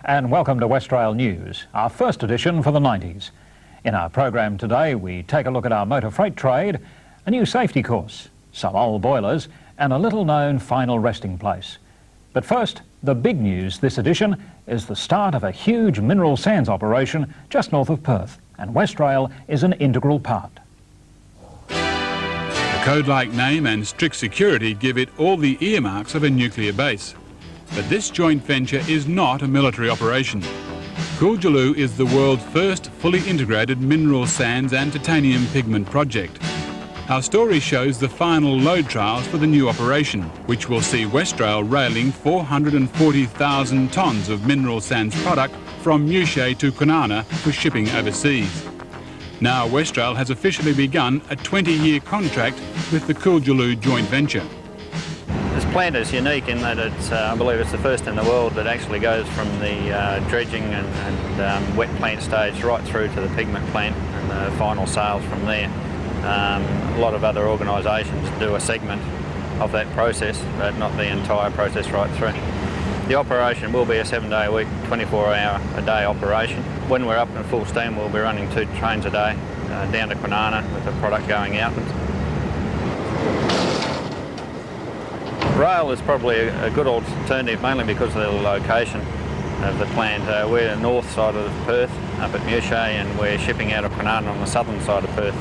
and welcome to Westrail News, our first edition for the 90s. In our program today, we take a look at our motor freight trade, a new safety course, some old boilers, and a little-known final resting place. But first, the big news this edition is the start of a huge mineral sands operation just north of Perth, and Westrail is an integral part. The code-like name and strict security give it all the earmarks of a nuclear base. But this joint venture is not a military operation. Cooljarloo is the world's first fully integrated mineral sands and titanium pigment project. Our story shows the final load trials for the new operation, which will see Westrail railing 440,000 tonnes of mineral sands product from Muchea to Kwinana for shipping overseas. Now Westrail has officially begun a 20-year contract with the Cooljarloo joint venture. This plant is unique in that it's, I believe it's the first in the world that actually goes from the dredging and wet plant stage right through to the pigment plant and the final sales from there. A lot of other organisations do a segment of that process, but not the entire process right through. The operation will be a 7-day-a-week, 24-hour-a-day operation. When we're up in full steam, we'll be running 2 trains a day down to Kwinana with the product going out. Rail is probably a good alternative, mainly because of the location of the plant. We're the north side of Perth, up at Muchea, and we're shipping out of Kwinana on the southern side of Perth.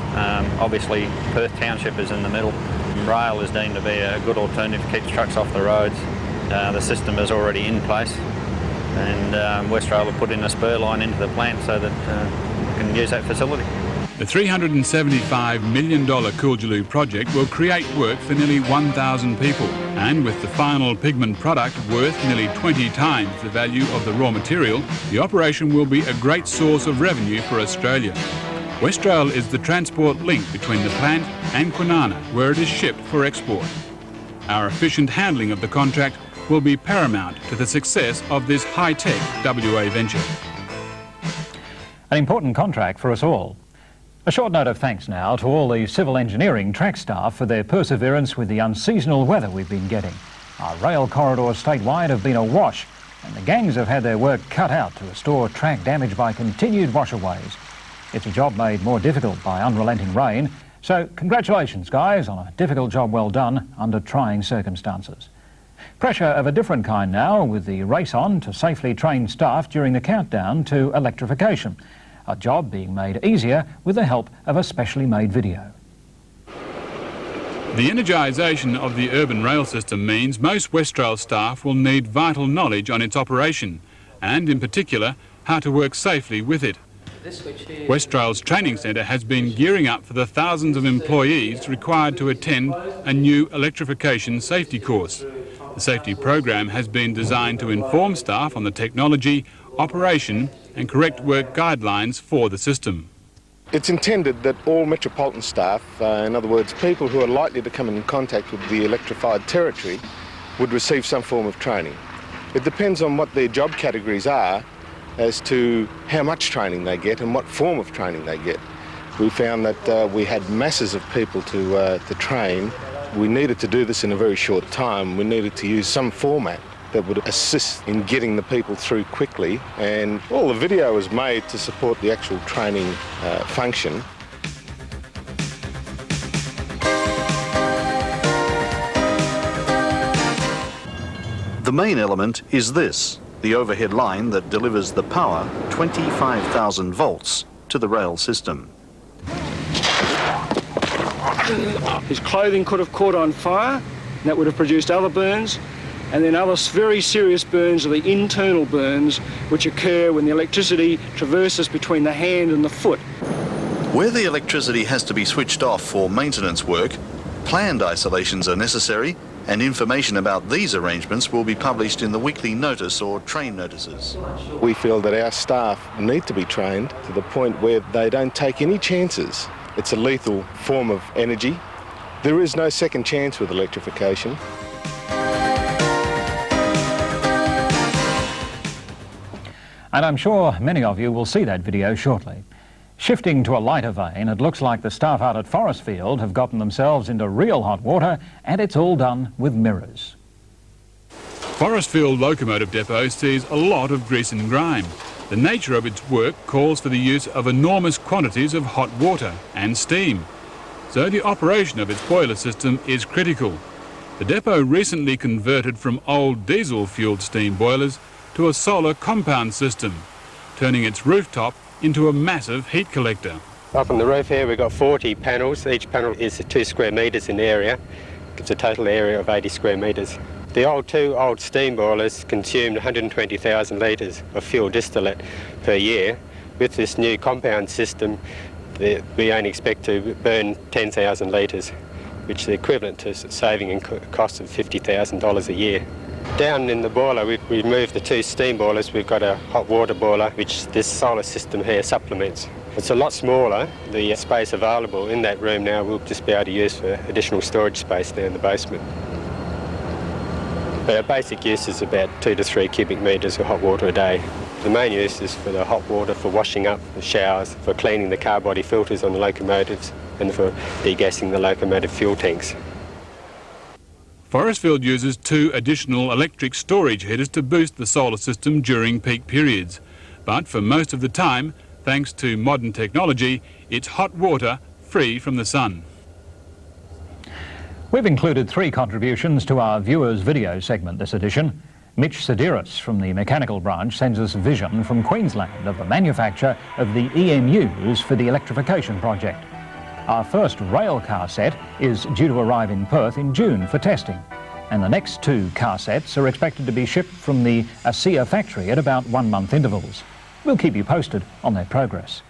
Obviously, Perth Township is in the middle. Rail is deemed to be a good alternative, keeps trucks off the roads. The system is already in place, and Westrail have put in a spur line into the plant so that we can use that facility. The $375 million Cooljarloo project will create work for nearly 1,000 people, and with the final pigment product worth nearly 20 times the value of the raw material, the operation will be a great source of revenue for Australia. Westrail is the transport link between the plant and Kwinana, where it is shipped for export. Our efficient handling of the contract will be paramount to the success of this high-tech WA venture. An important contract for us all. A short note of thanks now to all the civil engineering track staff for their perseverance with the unseasonal weather we've been getting. Our rail corridors statewide have been awash, and the gangs have had their work cut out to restore track damage by continued washaways. It's a job made more difficult by unrelenting rain, so congratulations guys on a difficult job well done under trying circumstances. Pressure of a different kind now with the race on to safely train staff during the countdown to electrification. A job being made easier with the help of a specially made video. The energisation of the urban rail system means most Westrail staff will need vital knowledge on its operation, and in particular, how to work safely with it. Westrail's training centre has been gearing up for the thousands of employees required to attend a new electrification safety course. The safety program has been designed to inform staff on the technology, operation and correct work guidelines for the system. It's intended that all metropolitan staff, in other words, people who are likely to come in contact with the Electrified Territory, would receive some form of training. It depends on what their job categories are as to how much training they get and what form of training they get. We found that we had masses of people to train. We needed to do this in a very short time. We needed to use some format that would assist in getting the people through quickly, and all the video was made to support the actual training function. The main element is this, the overhead line that delivers the power, 25,000 volts, to the rail system. His clothing could have caught on fire, and that would have produced other burns. And then other very serious burns are the internal burns, which occur when the electricity traverses between the hand and the foot. Where the electricity has to be switched off for maintenance work, planned isolations are necessary, and information about these arrangements will be published in the weekly notice or train notices. We feel that our staff need to be trained to the point where they don't take any chances. It's a lethal form of energy. There is no second chance with electrification. And I'm sure many of you will see that video shortly. Shifting to a lighter vein, it looks like the staff out at Forrestfield have gotten themselves into real hot water, and it's all done with mirrors. Forrestfield Locomotive Depot sees a lot of grease and grime. The nature of its work calls for the use of enormous quantities of hot water and steam. So the operation of its boiler system is critical. The depot recently converted from old diesel-fuelled steam boilers to a solar compound system, turning its rooftop into a massive heat collector. Up on the roof here we've got 40 panels. Each panel is 2 square metres in area. Gives a total area of 80 square metres. The two old steam boilers consumed 120,000 litres of fuel distillate per year. With this new compound system, we only expect to burn 10,000 litres, which is equivalent to saving in costs of $50,000 a year. Down in the boiler, we've removed the 2 steam boilers. We've got a hot water boiler, which this solar system here supplements. It's a lot smaller. The space available in that room now we'll just be able to use for additional storage space there in the basement. But our basic use is about 2 to 3 cubic metres of hot water a day. The main use is for the hot water for washing up the showers, for cleaning the car body filters on the locomotives, and for degassing the locomotive fuel tanks. Forrestfield uses 2 additional electric storage heaters to boost the solar system during peak periods. But for most of the time, thanks to modern technology, it's hot water free from the sun. We've included 3 contributions to our viewers' video segment this edition. Mitch Sideris from the mechanical branch sends us vision from Queensland of the manufacture of the EMUs for the Electrification project. Our first rail car set is due to arrive in Perth in June for testing, and the next 2 car sets are expected to be shipped from the ASEA factory at about 1-month intervals. We'll keep you posted on their progress.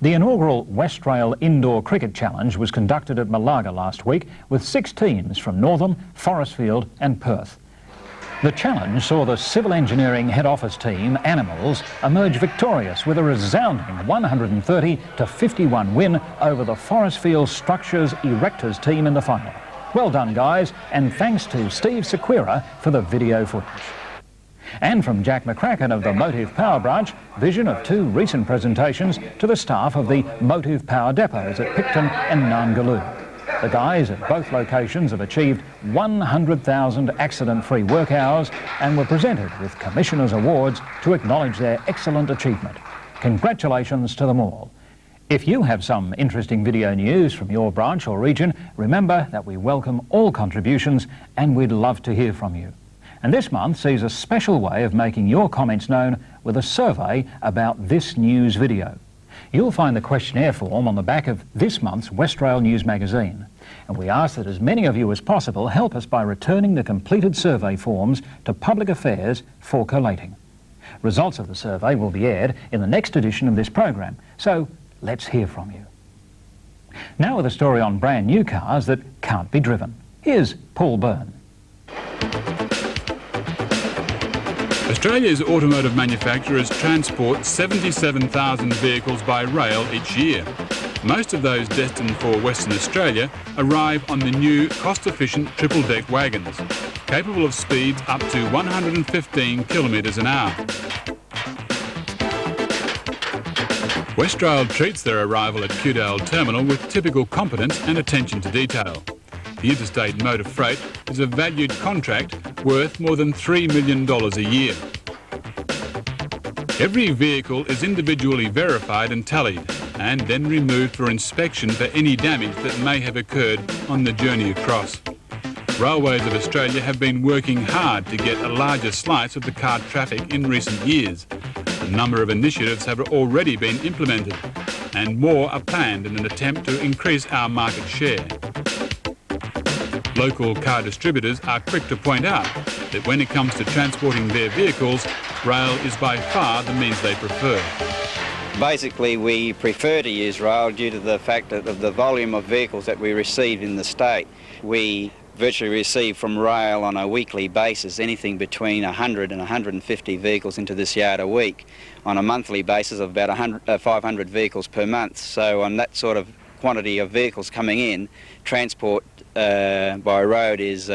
The inaugural Westrail Indoor Cricket Challenge was conducted at Malaga last week with 6 teams from Northam, Forrestfield and Perth. The challenge saw the civil engineering head office team, Animals, emerge victorious with a resounding 130 to 51 win over the Forrestfield Structures Erectors team in the final. Well done, guys, and thanks to Steve Sequira for the video footage. And from Jack McCracken of the Motive Power branch, vision of 2 recent presentations to the staff of the Motive Power depots at Picton and Nangaloo. The guys at both locations have achieved 100,000 accident-free work hours and were presented with Commissioner's Awards to acknowledge their excellent achievement. Congratulations to them all. If you have some interesting video news from your branch or region, remember that we welcome all contributions and we'd love to hear from you. And this month sees a special way of making your comments known with a survey about this news video. You'll find the questionnaire form on the back of this month's Westrail News magazine. And we ask that as many of you as possible help us by returning the completed survey forms to Public Affairs for collating. Results of the survey will be aired in the next edition of this program, so let's hear from you. Now with a story on brand new cars that can't be driven. Here's Paul Byrne. Australia's automotive manufacturers transport 77,000 vehicles by rail each year. Most of those destined for Western Australia arrive on the new cost-efficient triple-deck wagons, capable of speeds up to 115 kilometres an hour. Westrail treats their arrival at Kwinana terminal with typical competence and attention to detail. The interstate motor freight is a valued contract worth more than $3 million a year. Every vehicle is individually verified and tallied, and then removed for inspection for any damage that may have occurred on the journey across. Railways of Australia have been working hard to get a larger slice of the car traffic in recent years. A number of initiatives have already been implemented, and more are planned in an attempt to increase our market share. Local car distributors are quick to point out that when it comes to transporting their vehicles, rail is by far the means they prefer. Basically, we prefer to use rail due to the fact that of the volume of vehicles that we receive in the state. We virtually receive from rail on a weekly basis anything between 100 and 150 vehicles into this yard a week, on a monthly basis of about 500 vehicles per month. So on that sort of quantity of vehicles coming in, transport by road is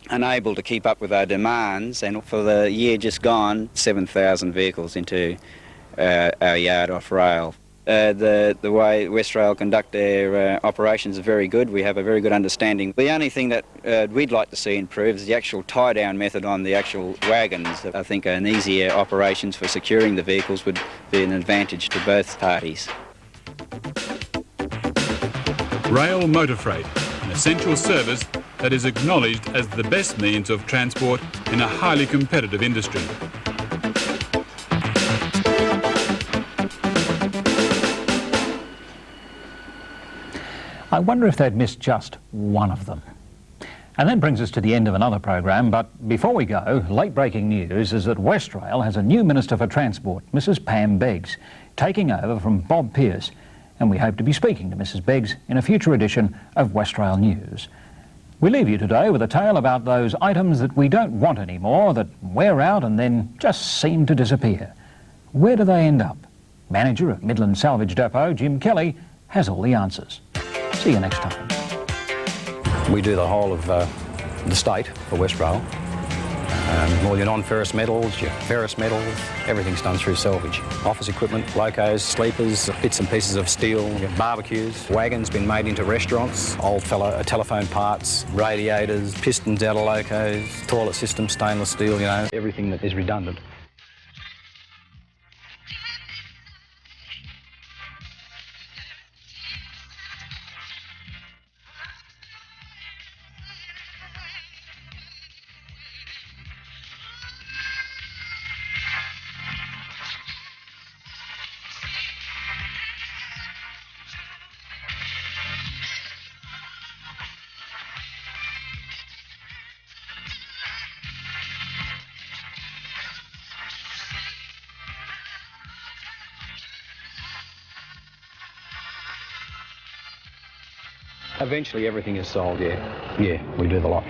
unable to keep up with our demands, and for the year just gone, 7,000 vehicles into our yard off rail. The way Westrail conduct their operations is very good. We have a very good understanding. The only thing that we'd like to see improved is the actual tie-down method on the actual wagons. I think an easier operations for securing the vehicles would be an advantage to both parties. Rail motor freight, an essential service that is acknowledged as the best means of transport in a highly competitive industry. I wonder if they'd missed just one of them. And that brings us to the end of another program, but before we go, late breaking news is that Westrail has a new Minister for Transport, Mrs Pam Beggs, taking over from Bob Pearce, and we hope to be speaking to Mrs Beggs in a future edition of Westrail News. We leave you today with a tale about those items that we don't want anymore, that wear out and then just seem to disappear. Where do they end up? Manager of Midland Salvage Depot, Jim Kelly, has all the answers. See you next time. We do the whole of the state for Westrail. All your non-ferrous metals, your ferrous metals, everything's done through Salvage. Office equipment, locos, sleepers, bits and pieces of steel, your barbecues, wagons been made into restaurants, old fella telephone parts, radiators, pistons out of locos, toilet systems, stainless steel, you know, everything that is redundant. Eventually everything is sold, yeah. Yeah, we do the lot.